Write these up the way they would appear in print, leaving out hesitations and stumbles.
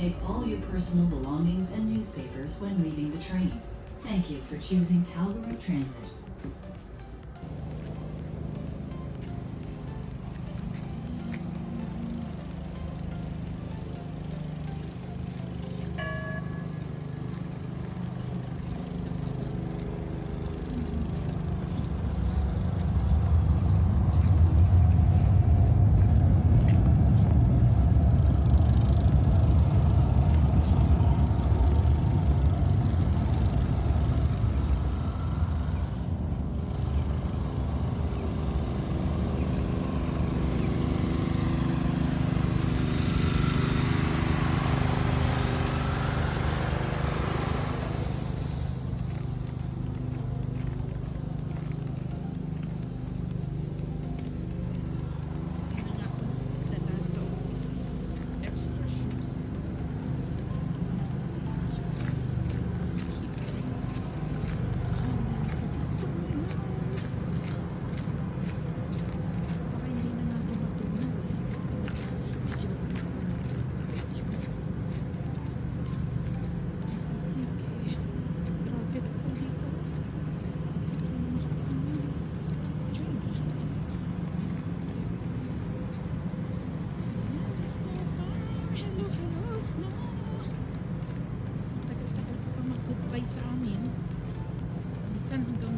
take all your personal belongings and newspapers when leaving the train. Thank you for choosing Calgary Transit.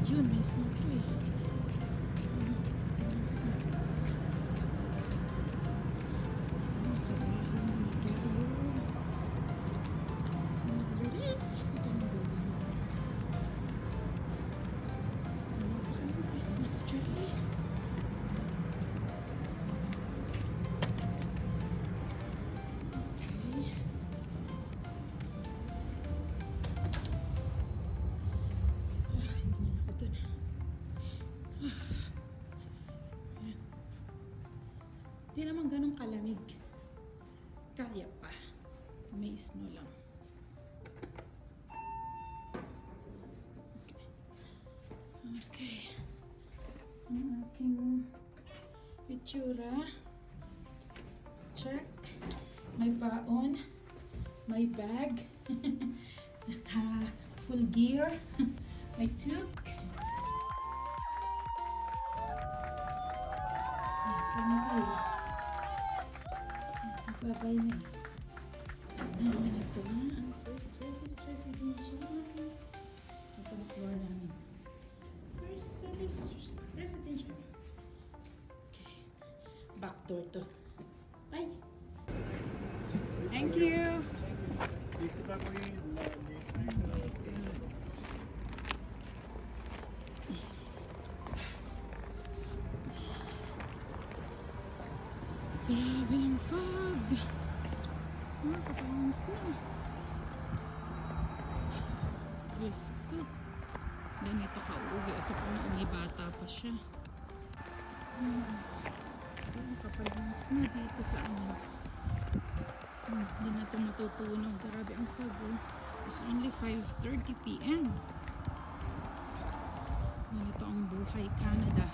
June, may snow po eh. Christmas tree. Hindi naman ganun kalamig. Kaya pa. May snow lang. Okay. Ang aking itsura. Check. May baon. May bag. Naka full gear. May toque. Sana po yun. Babay na. Ito na ang first service residential. Ito ang floor namin. First service residential. Okay. Back door to. Bye! Thank you! Grabe yung fog. Kapangis na. Diyos ko. Ganito ka-uwi. Ito po na may bata pa siya. Kapangis na dito sa amin. Hindi na ito matutunog. Grabe ang fog. It's only 5:30 p.m. Ganito ang buhay Canada.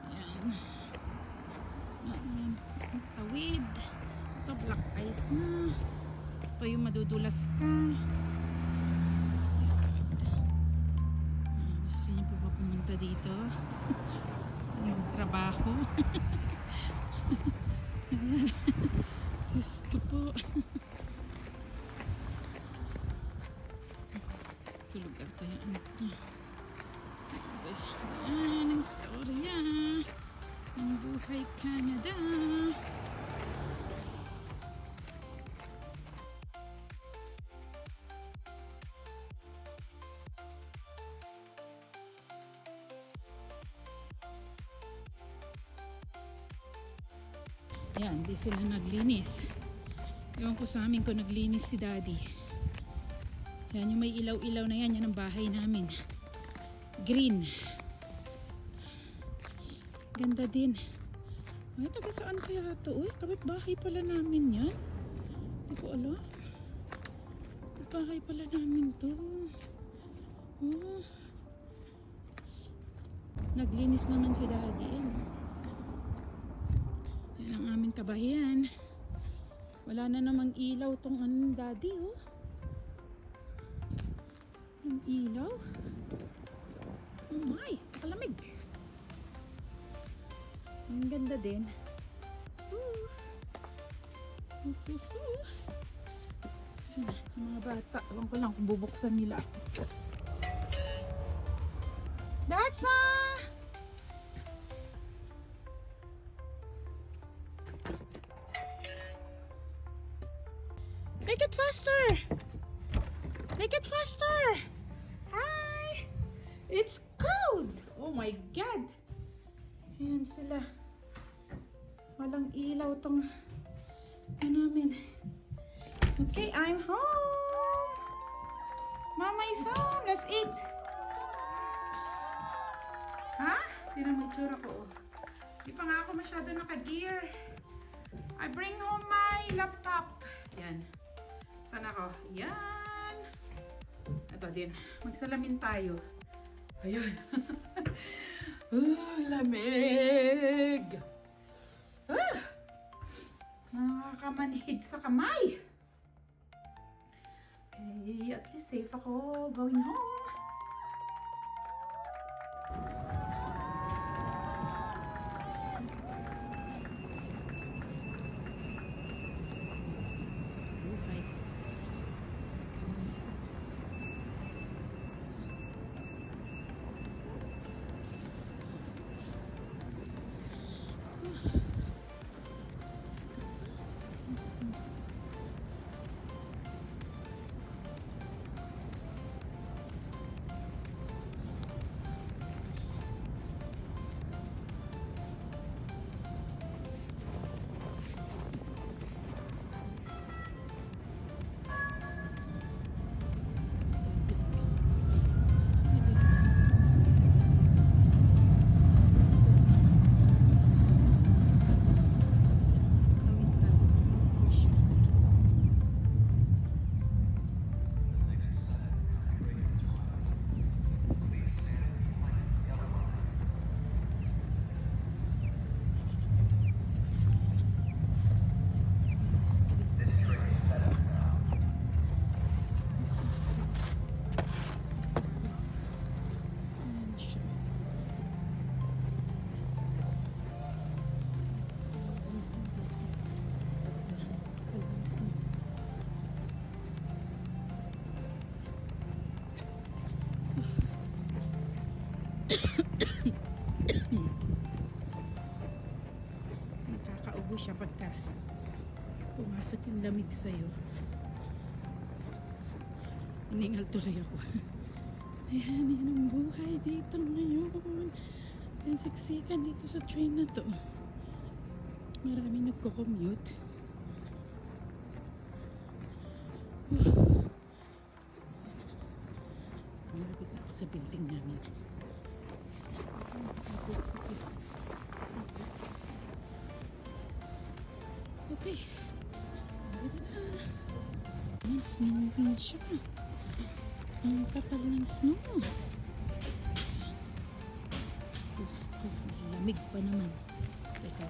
Ayan. Tawid. Ito black ice na. Ito yung madudulas ka. Gusto niyo pa ba pumunta dito? Yung trabaho. Diyos ko po. Tulog at tayo. Ayan ang storya ng buhay Canada. Yan, di sila naglinis. Ewan ko sa amin kung naglinis si Daddy. Yan, yung may ilaw-ilaw na yan, yan ang bahay namin. Green. Ganda din. Ay, taga saan kaya ito? Uy, kapit-bahay pala namin yan. Hindi ko alam. Kapit-bahay pala namin to. Oh. Naglinis naman si Daddy. Yan ang aming kabahiyan. Wala na namang ilaw tong anong daddy, oh. Ang ilaw. Oh my, kalamig. Ang ganda din. Ooh. Sana, ang mga bata. Alam ko lang kung bubuksan nila. Daxa! Make it faster! Make it faster! Hi! It's cold! Oh my God! Ayan sila. Walang ilaw tong namin. Okay, I'm home! Mama is home! Let's eat! Ha? Tignan mo itsura ko. Di pa nga ako masyado naka-gear. I bring home my laptop. Yan. Saan ako? Yan. Ito din. Magsalamin tayo. Ayun. Lamig! Nakakamanhid sa kamay. Okay, at least safe ako going home. Nakakaubo siya pagka pumasok yung lamig sa'yo. Iningal tuloy ako. Ayan, yan ang buhay dito ngayon. Ang siksikan dito sa train na to. Maraming nagko-commute. Malapit na ako sa building namin. Okay. Pwede na. Ayan, snowing siya. Ang kapal ng snow. Diyos ko, lamig pa naman. Teka,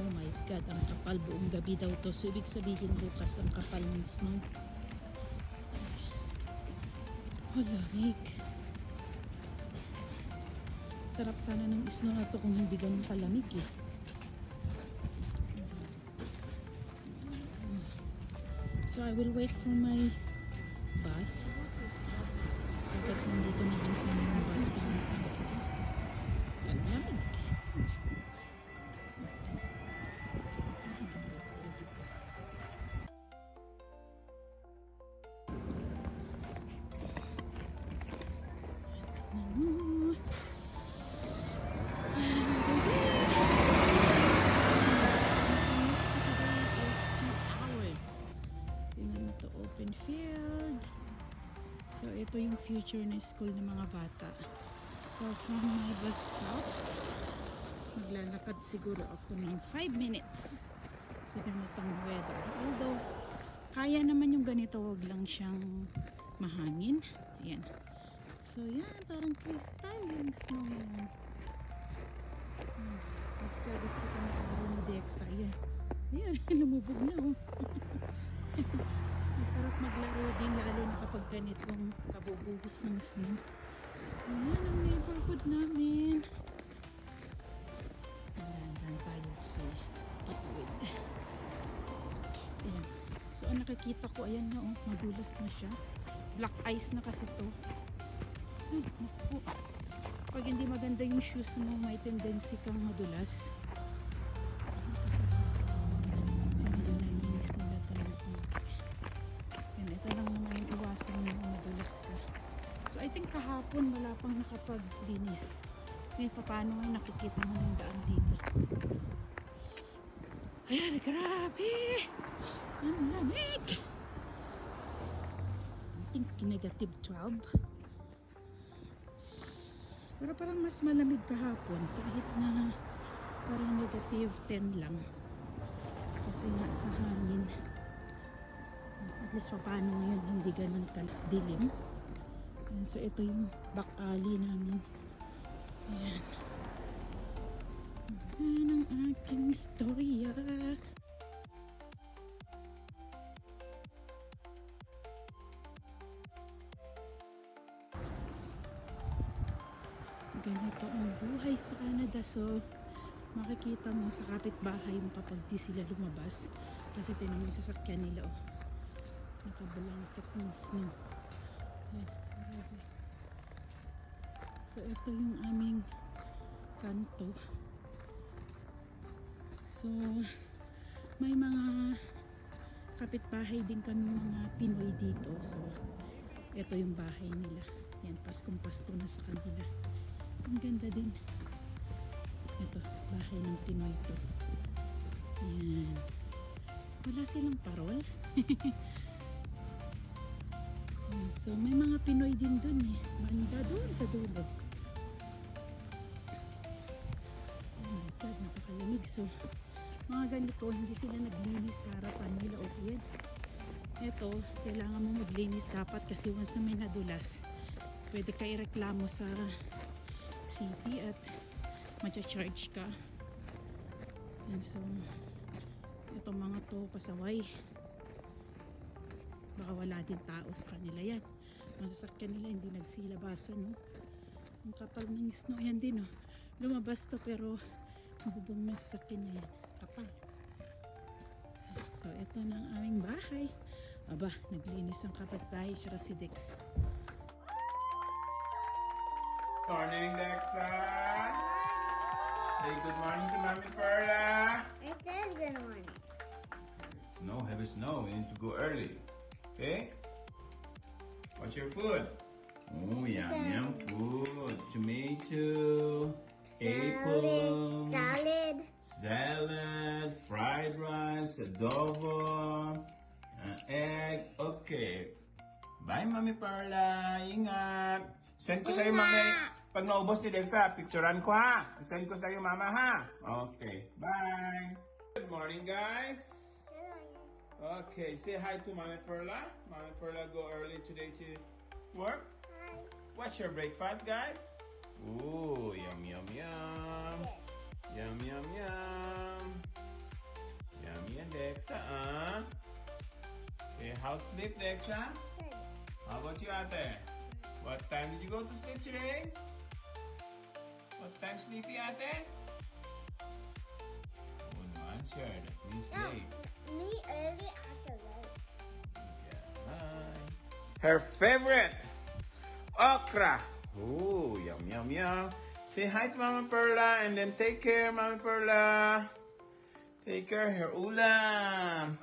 oh my God, ang kapal. Buong gabi daw to. So, ibig sabihin bukas ang kapal ng snow. Oh, lamig. Sarap sana ng snow na to kung hindi ganun kalamig eh. So I will wait for my bus. Kapag nandito na din sa mga bus ko. So, lamig. Open field. So, ito yung future na school ng mga bata. So, from my bus stop, maglalakad siguro ako ng 5 minutes sa ganitong weather. Although, kaya naman yung ganito, wag lang siyang mahangin. Ayan. So, yan. Parang crystal yung snow yan. Gusto ko na yung Dexa. Ayan. Ayan, lumubog na oh. Masarap maglaro din lalo na kapag ganitong kabubuhos ng snow. Ayan ang neighborhood namin. Narandan tayo sa patawid. Ayan. So ang nakikita ko, ayan na oh, madulas na siya. Black ice na kasi to. Ay, naku. Pag hindi maganda yung shoes mo, may tendency kang madulas. Kasi medyo nalinis nila ito ng konti. Yan, ito lang naman yung iwasan mo madulas ka. So I think kahapon wala pang nakapaglinis. Ngayon paano ngayon nakikita mo yung daan dito. Ayan, grabe! Ang lamig! I think negative 12. Pero parang mas malamig kahapon kahit na parang negative 10 lang. Kasi nga sa hangin. At least paano ngayon hindi ganun dilim. Ayan, so ito yung back alley namin. Ayan. Ayan ang aking istorya. Ganito ang buhay sa Canada. So, makikita mo sa kapitbahay mo kapag di sila lumabas. Kasi tinan mo yung sasakyan nila. Oh. Nakabalangkit ng snow. Ayan, grabe. So, ito yung aming kanto. So, may mga kapitbahay din kami mga Pinoy dito. So, ito yung bahay nila. Yan, Paskong-Pasko na sa kanila. Ang ganda din. Ito, bahay ng Pinoy to. Yan. Wala silang parol. Yan, so, may mga Pinoy din dun eh. Banda dun sa dulo. Oh my God, napakalamig. So, mga ganito, hindi sila naglinis sa harapan nila. O yan. Ito, kailangan mo maglinis dapat kasi once na may nadulas, pwede ka ireklamo sa city at matcha-charge ka. And so, itong mga to pasaway. Baka wala din tao sa kanila yan. Masasakyan nila, hindi nagsilabasan. No? Ang kapal ng snow, yan din. No? Lumabas to pero mabubong na sasakyan niya yan. Kapal. So, ito na ang aming bahay. Aba, naglinis ang kapitbahay siya si Dex. Morning, Dexa. Say good morning to Mami Perla. It says good morning. Snow, heavy snow. We need to go early. Okay? What's your food? Oh, yum food. Tomato, apple, salad, fried rice, adobo, egg. Okay. Bye, Mami Perla. Ingat. Send ko sa'yo, Mami. Pag naubos ni Dexa, picturean ko ha. Send ko sa'yo, Mama ha. Okay. Bye. Good morning, guys. Good morning. Okay. Say hi to Mami Perla. Mami Perla go early today to work. Hi. What's your breakfast, guys? Ooh, yum, yum, yum. Yum, yum, yum. Yummy and Dexa, Okay, how's sleep, Dexa? Good. How about you, Ate? What time did you go to sleep today? What time sleepy, Ate? Oh, no answer. That means No, late. me early after work. Yeah, hi. Her favorite, okra. Ooh, yum, yum, yum. Say hi to Mama Perla and then take care, Mama Perla. Take care, her ulam.